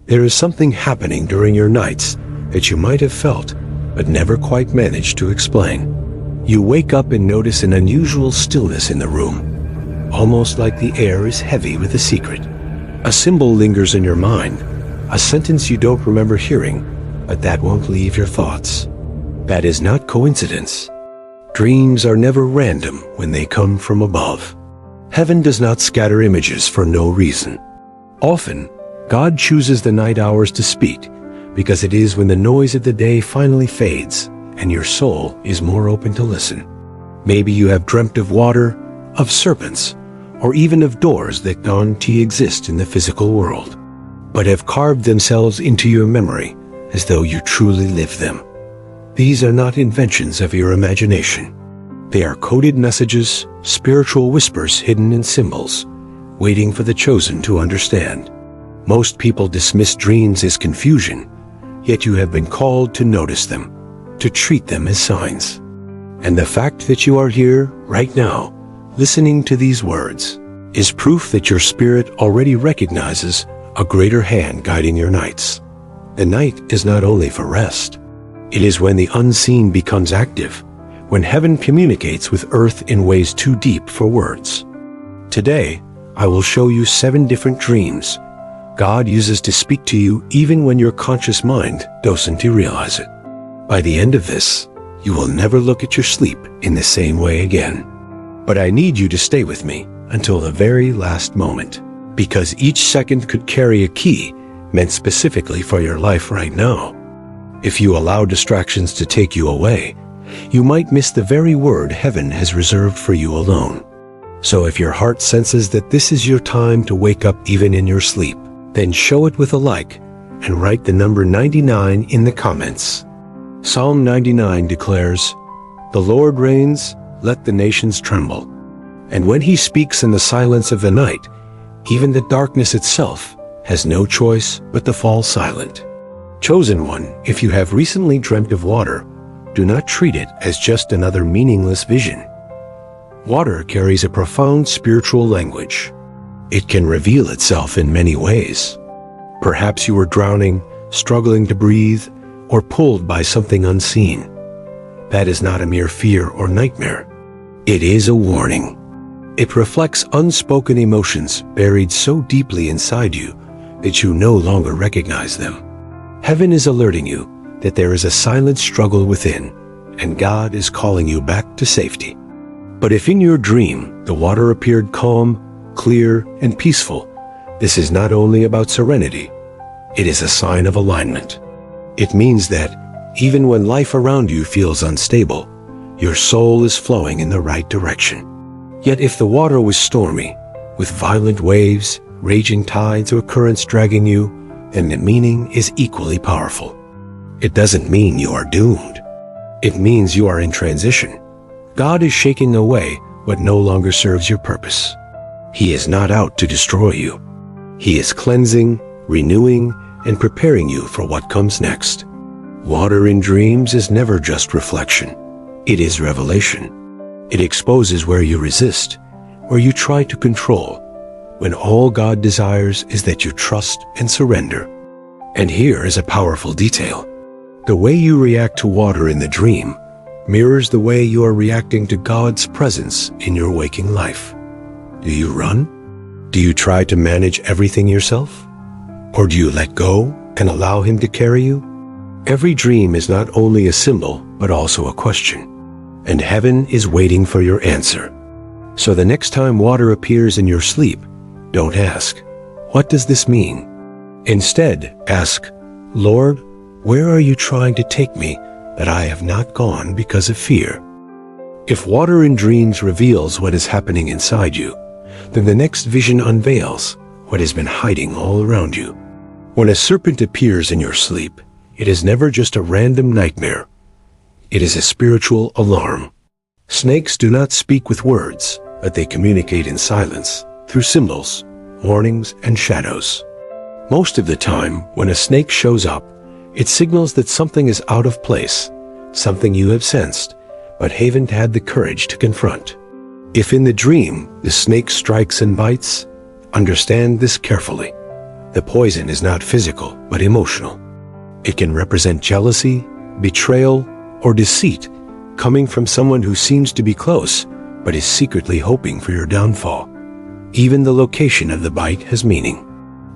There is something happening during your nights that you might have felt, but never quite managed to explain. You wake up and notice an unusual stillness in the room, almost like the air is heavy with a secret. A symbol lingers in your mind, a sentence you don't remember hearing, but that won't leave your thoughts. That is not coincidence. Dreams are never random when they come from above. Heaven does not scatter images for no reason. Often, God chooses the night hours to speak, because it is when the noise of the day finally fades and your soul is more open to listen. Maybe you have dreamt of water, of serpents, or even of doors that don't exist in the physical world, but have carved themselves into your memory as though you truly lived them. These are not inventions of your imagination. They are coded messages, spiritual whispers hidden in symbols, waiting for the chosen to understand. Most people dismiss dreams as confusion, yet you have been called to notice them, to treat them as signs. And the fact that you are here, right now, listening to these words, is proof that your spirit already recognizes a greater hand guiding your nights. The night is not only for rest. It is when the unseen becomes active, when heaven communicates with earth in ways too deep for words. Today, I will show you 7 different dreams God uses to speak to you even when your conscious mind doesn't realize it. By the end of this, you will never look at your sleep in the same way again. But I need you to stay with me until the very last moment, because each second could carry a key meant specifically for your life right now. If you allow distractions to take you away, you might miss the very word heaven has reserved for you alone. So if your heart senses that this is your time to wake up even in your sleep, then show it with a like and write the number 99 in the comments. Psalm 99 declares, "The Lord reigns, let the nations tremble." And when he speaks in the silence of the night, even the darkness itself has no choice but to fall silent. Chosen one, if you have recently dreamt of water, do not treat it as just another meaningless vision. Water carries a profound spiritual language. It can reveal itself in many ways. Perhaps you are drowning, struggling to breathe, or pulled by something unseen. That is not a mere fear or nightmare. It is a warning. It reflects unspoken emotions buried so deeply inside you that you no longer recognize them. Heaven is alerting you that there is a silent struggle within, and God is calling you back to safety. But if in your dream the water appeared calm, clear, and peaceful, this is not only about serenity, it is a sign of alignment. It means that even when life around you feels unstable, your soul is flowing in the right direction. Yet if the water was stormy, with violent waves, raging tides, or currents dragging you, then the meaning is equally powerful. It doesn't mean you are doomed. It means you are in transition. God is shaking away what no longer serves your purpose. He is not out to destroy you. He is cleansing, renewing, and preparing you for what comes next. Water in dreams is never just reflection. It is revelation. It exposes where you resist, where you try to control, when all God desires is that you trust and surrender. And here is a powerful detail. The way you react to water in the dream mirrors the way you are reacting to God's presence in your waking life. Do you run? Do you try to manage everything yourself? Or do you let go and allow Him to carry you? Every dream is not only a symbol, but also a question. And heaven is waiting for your answer. So the next time water appears in your sleep, don't ask, "What does this mean?" Instead, ask, "Lord, where are you trying to take me that I have not gone because of fear?" If water in dreams reveals what is happening inside you, then the next vision unveils what has been hiding all around you. When a serpent appears in your sleep, it is never just a random nightmare. It is a spiritual alarm. Snakes do not speak with words, but they communicate in silence, through symbols, warnings, and shadows. Most of the time, when a snake shows up, it signals that something is out of place, something you have sensed, but haven't had the courage to confront. If in the dream the snake strikes and bites, understand this carefully. The poison is not physical, but emotional. It can represent jealousy, betrayal, or deceit coming from someone who seems to be close, but is secretly hoping for your downfall. Even the location of the bite has meaning.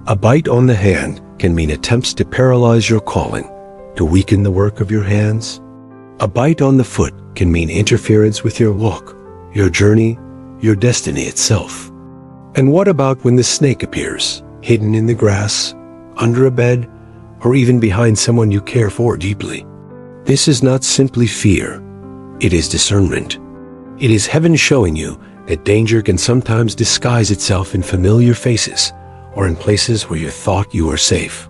A bite on the hand can mean attempts to paralyze your calling, to weaken the work of your hands. A bite on the foot can mean interference with your walk, your journey, your destiny itself. And what about when the snake appears, hidden in the grass, under a bed, or even behind someone you care for deeply? This is not simply fear. It is discernment. It is heaven showing you that danger can sometimes disguise itself in familiar faces or in places where you thought you were safe.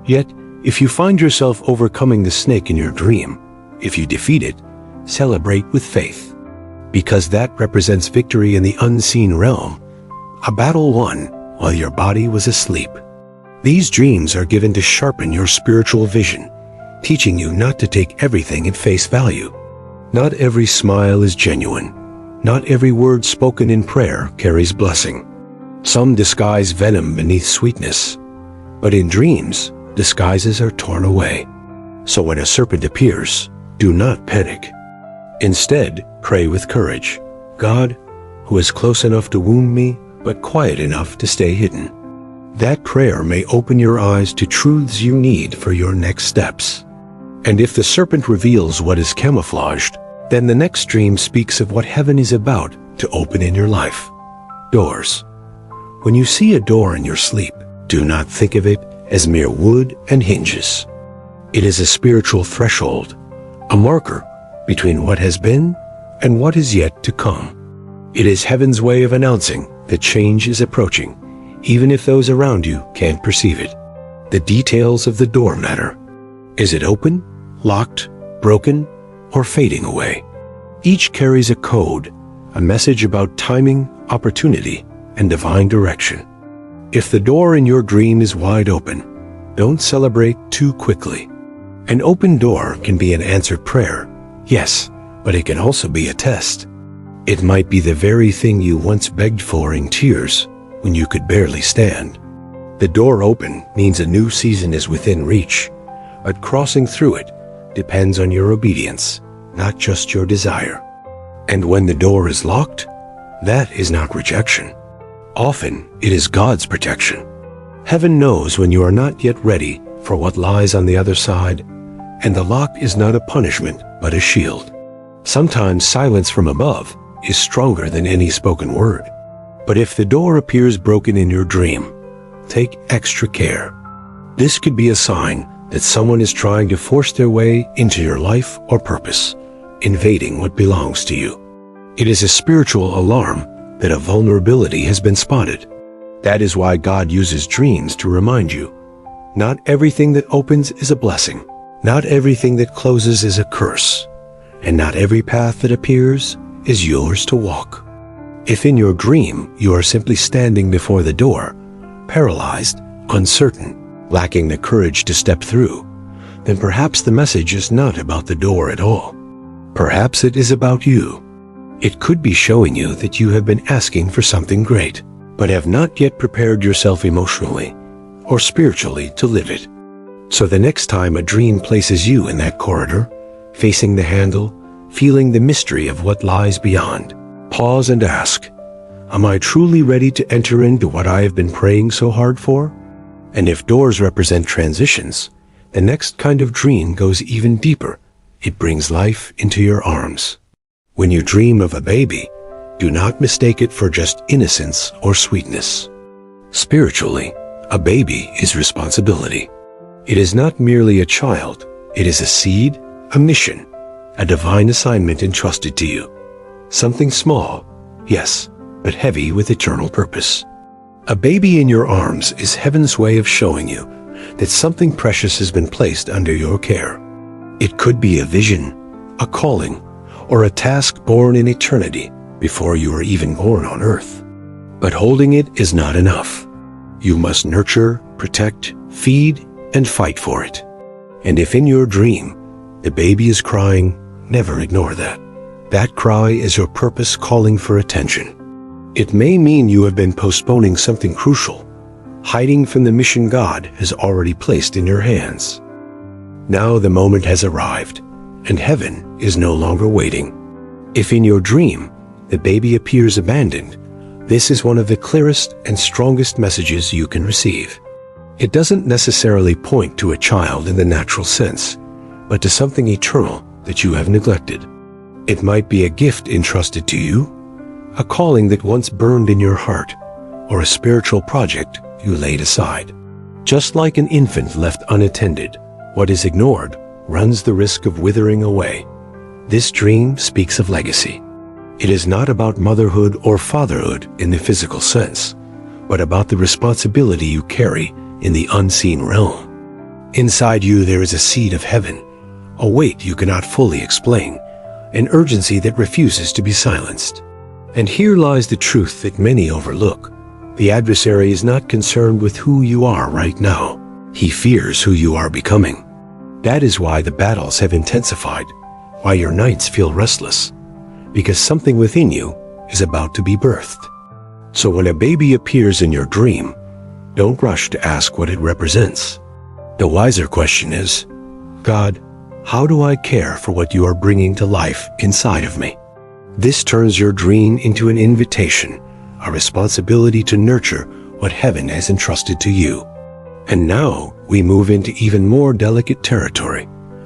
Yet, if you find yourself overcoming the snake in your dream, if you defeat it, celebrate with faith, because that represents victory in the unseen realm, a battle won while your body was asleep. These dreams are given to sharpen your spiritual vision, teaching you not to take everything at face value. Not every smile is genuine. Not every word spoken in prayer carries blessing. Some disguise venom beneath sweetness, but in dreams, disguises are torn away. So when a serpent appears, do not panic. Instead, pray with courage. God, who is close enough to wound me, but quiet enough to stay hidden. That prayer may open your eyes to truths you need for your next steps. And if the serpent reveals what is camouflaged, then the next dream speaks of what heaven is about to open in your life. Doors. When you see a door in your sleep, do not think of it as mere wood and hinges. It is a spiritual threshold, a marker between what has been and what is yet to come. It is heaven's way of announcing that change is approaching, even if those around you can't perceive it. The details of the door matter. Is it open, locked, broken, or fading away? Each carries a code, a message about timing, opportunity, and divine direction. If the door in your dream is wide open, don't celebrate too quickly. An open door can be an answered prayer, yes, but it can also be a test. It might be the very thing you once begged for in tears when you could barely stand. The door open means a new season is within reach, but crossing through it depends on your obedience, not just your desire. And when the door is locked, that is not rejection. Often, it is God's protection. Heaven knows when you are not yet ready for what lies on the other side, and the lock is not a punishment, but a shield. Sometimes silence from above is stronger than any spoken word. But if the door appears broken in your dream, take extra care. This could be a sign that someone is trying to force their way into your life or purpose, invading what belongs to you. It is a spiritual alarm that a vulnerability has been spotted. That is why God uses dreams to remind you, not everything that opens is a blessing, not everything that closes is a curse, and not every path that appears is yours to walk. If in your dream you are simply standing before the door, paralyzed, uncertain, lacking the courage to step through, then perhaps the message is not about the door at all. Perhaps it is about you. It could be showing you that you have been asking for something great, but have not yet prepared yourself emotionally or spiritually to live it. So the next time a dream places you in that corridor, facing the handle, feeling the mystery of what lies beyond, pause and ask, am I truly ready to enter into what I have been praying so hard for? And if doors represent transitions, the next kind of dream goes even deeper. It brings life into your arms. When you dream of a baby, do not mistake it for just innocence or sweetness. Spiritually, a baby is responsibility. It is not merely a child. It is a seed, a mission, a divine assignment entrusted to you. Something small, yes, but heavy with eternal purpose. A baby in your arms is heaven's way of showing you that something precious has been placed under your care. It could be a vision, a calling, or a task born in eternity before you are even born on earth. But holding it is not enough. You must nurture, protect, feed, and fight for it. And if in your dream the baby is crying, never ignore that. That cry is your purpose calling for attention. It may mean you have been postponing something crucial, hiding from the mission God has already placed in your hands. Now the moment has arrived, and heaven is no longer waiting. If in your dream the baby appears abandoned, this is one of the clearest and strongest messages you can receive. It doesn't necessarily point to a child in the natural sense, but to something eternal that you have neglected. It might be a gift entrusted to you, a calling that once burned in your heart, or a spiritual project you laid aside. Just like an infant left unattended, what is ignored runs the risk of withering away. This dream speaks of legacy. It is not about motherhood or fatherhood in the physical sense, but about the responsibility you carry in the unseen realm. Inside you there is a seed of heaven, a weight you cannot fully explain, an urgency that refuses to be silenced. And here lies the truth that many overlook. The adversary is not concerned with who you are right now. He fears who you are becoming. That is why the battles have intensified, why your nights feel restless, because something within you is about to be birthed. So when a baby appears in your dream, don't rush to ask what it represents. The wiser question is, God, how do I care for what you are bringing to life inside of me? This turns your dream into an invitation, a responsibility to nurture what heaven has entrusted to you. And now we move into even more delicate territory,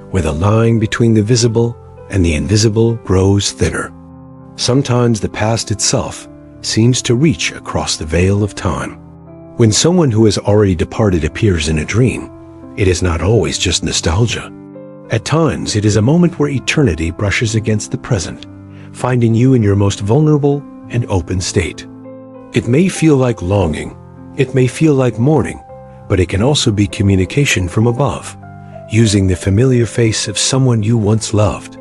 where the line between the visible and the invisible grows thinner. Sometimes the past itself seems to reach across the veil of time. When someone who has already departed appears in a dream, it is not always just nostalgia. At times, it is a moment where eternity brushes against the present, finding you in your most vulnerable and open state. It may feel like longing, it may feel like mourning, but it can also be communication from above, using the familiar face of someone you once loved.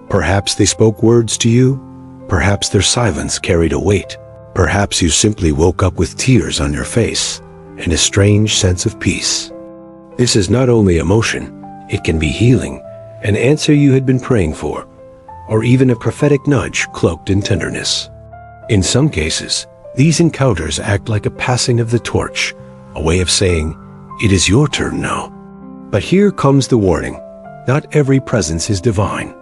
Perhaps they spoke words to you, perhaps their silence carried a weight, perhaps you simply woke up with tears on your face and a strange sense of peace. This is not only emotion, it can be healing, an answer you had been praying for, or even a prophetic nudge cloaked in tenderness. In some cases, these encounters act like a passing of the torch, a way of saying, it is your turn now. But here comes the warning. Not every presence is divine.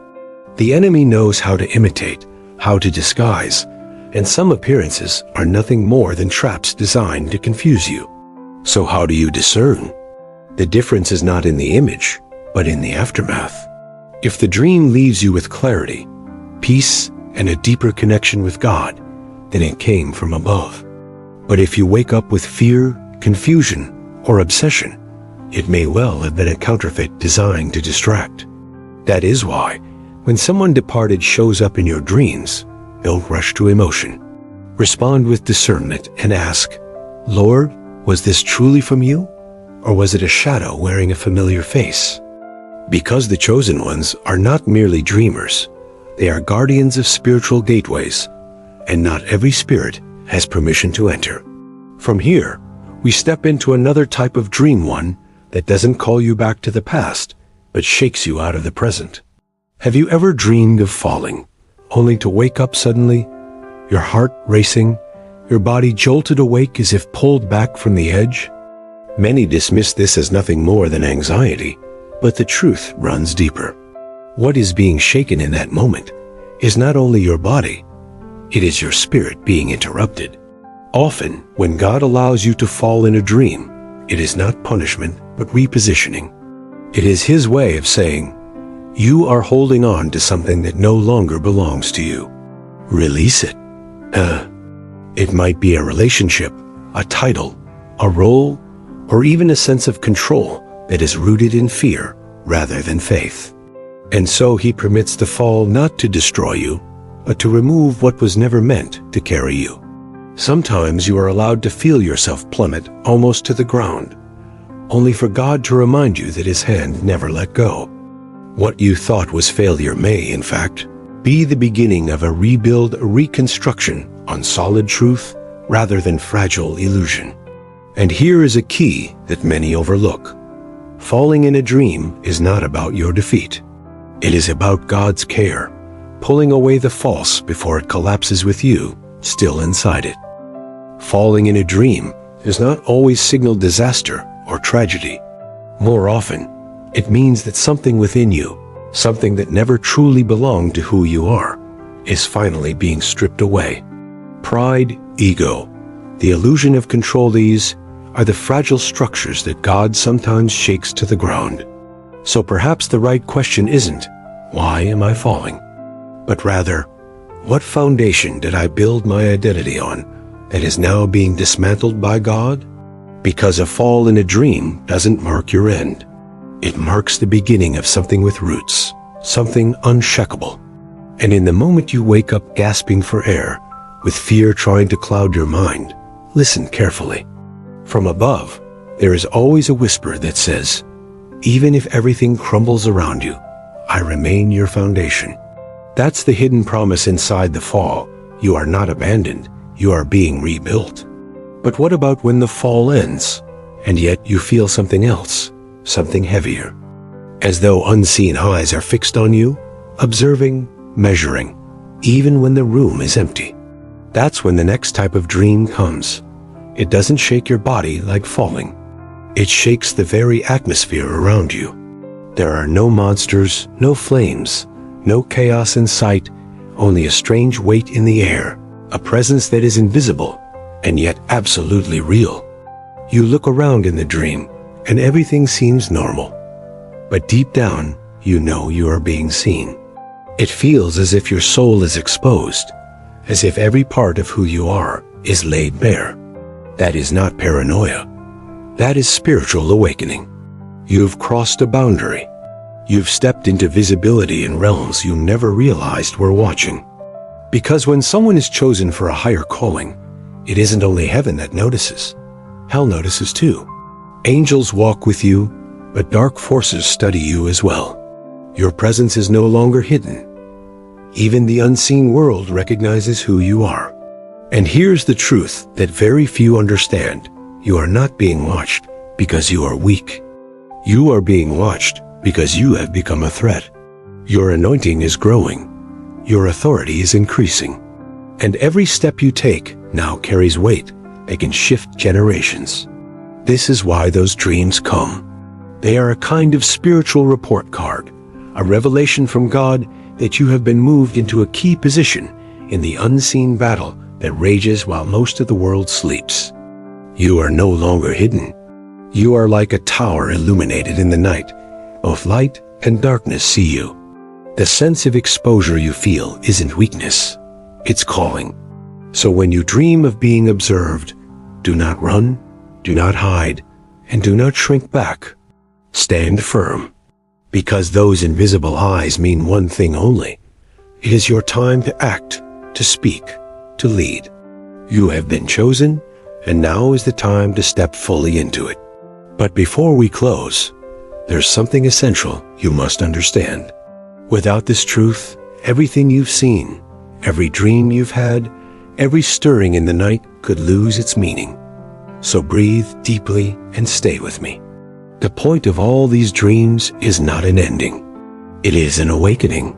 The enemy knows how to imitate, how to disguise, and some appearances are nothing more than traps designed to confuse you. So how do you discern? The difference is not in the image, but in the aftermath. If the dream leaves you with clarity, peace, and a deeper connection with God, then it came from above. But if you wake up with fear, confusion, or obsession, it may well have been a counterfeit designed to distract. That is why, when someone departed shows up in your dreams, don't rush to emotion. Respond with discernment and ask, Lord, was this truly from you? Or was it a shadow wearing a familiar face? Because the chosen ones are not merely dreamers, they are guardians of spiritual gateways, and not every spirit has permission to enter. From here, we step into another type of dream, one that doesn't call you back to the past, but shakes you out of the present. Have you ever dreamed of falling, only to wake up suddenly, your heart racing, your body jolted awake as if pulled back from the edge? Many dismiss this as nothing more than anxiety, but the truth runs deeper. What is being shaken in that moment is not only your body, it is your spirit being interrupted. Often, when God allows you to fall in a dream, it is not punishment, but repositioning. It is His way of saying, you are holding on to something that no longer belongs to you. Release it. It might be a relationship, a title, a role, or even a sense of control that is rooted in fear rather than faith. And so He permits the fall not to destroy you, but to remove what was never meant to carry you. Sometimes you are allowed to feel yourself plummet almost to the ground, only for God to remind you that His hand never let go. What you thought was failure may, in fact, be the beginning of a rebuild, a reconstruction on solid truth rather than fragile illusion. And here is a key that many overlook. Falling in a dream is not about your defeat. It is about God's care, pulling away the false before it collapses with you still inside it. Falling in a dream does not always signal disaster or tragedy. More often, it means that something within you, something that never truly belonged to who you are, is finally being stripped away. Pride, ego, the illusion of control, these are the fragile structures that God sometimes shakes to the ground. So perhaps the right question isn't, why am I falling? But rather, what foundation did I build my identity on that is now being dismantled by God? Because a fall in a dream doesn't mark your end. It marks the beginning of something with roots, something unshakable. And in the moment you wake up gasping for air, with fear trying to cloud your mind, listen carefully. From above, there is always a whisper that says, even if everything crumbles around you, I remain your foundation. That's the hidden promise inside the fall. You are not abandoned, you are being rebuilt. But what about when the fall ends, and yet you feel something else, something heavier? As though unseen eyes are fixed on you, observing, measuring, even when the room is empty. That's when the next type of dream comes. It doesn't shake your body like falling. It shakes the very atmosphere around you. There are no monsters, no flames, no chaos in sight, only a strange weight in the air, a presence that is invisible and yet absolutely real. You look around in the dream and everything seems normal. But deep down, you know you are being seen. It feels as if your soul is exposed, as if every part of who you are is laid bare. That is not paranoia. That is spiritual awakening. You've crossed a boundary. You've stepped into visibility in realms you never realized were watching. Because when someone is chosen for a higher calling, it isn't only heaven that notices. Hell notices too. Angels walk with you, but dark forces study you as well. Your presence is no longer hidden. Even the unseen world recognizes who you are. And here's the truth that very few understand. You are not being watched because you are weak. You are being watched because you have become a threat. Your anointing is growing. Your authority is increasing. And every step you take now carries weight that can shift generations. This is why those dreams come. They are a kind of spiritual report card, a revelation from God that you have been moved into a key position in the unseen battle that rages while most of the world sleeps. You are no longer hidden. You are like a tower illuminated in the night. Both light and darkness see you. The sense of exposure you feel isn't weakness, it's calling. So when you dream of being observed, do not run, do not hide, and do not shrink back. Stand firm, because those invisible eyes mean one thing only. It is your time to act, to speak, to lead. You have been chosen, and now is the time to step fully into it. But before we close, there's something essential you must understand. Without this truth, everything you've seen, every dream you've had, every stirring in the night could lose its meaning. So breathe deeply and stay with me. The point of all these dreams is not an ending. It is an awakening.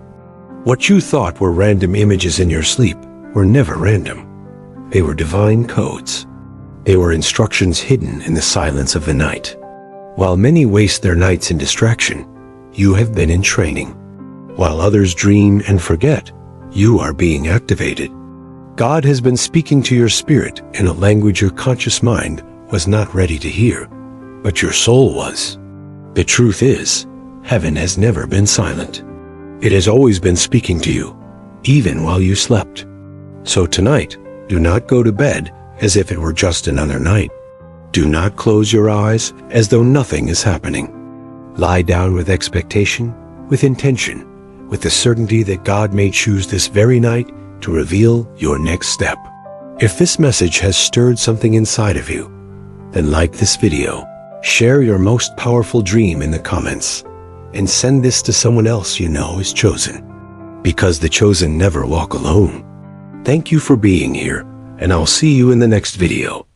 What you thought were random images in your sleep were never random. They were divine codes. They were instructions hidden in the silence of the night. While many waste their nights in distraction, you have been in training. While others dream and forget, you are being activated. God has been speaking to your spirit in a language your conscious mind was not ready to hear, but your soul was. The truth is, heaven has never been silent. It has always been speaking to you, even while you slept. So tonight, do not go to bed as if it were just another night. Do not close your eyes as though nothing is happening. Lie down with expectation, with intention, with the certainty that God may choose this very night to reveal your next step. If this message has stirred something inside of you, then like this video, share your most powerful dream in the comments, and send this to someone else you know is chosen. Because the chosen never walk alone. Thank you for being here, and I'll see you in the next video.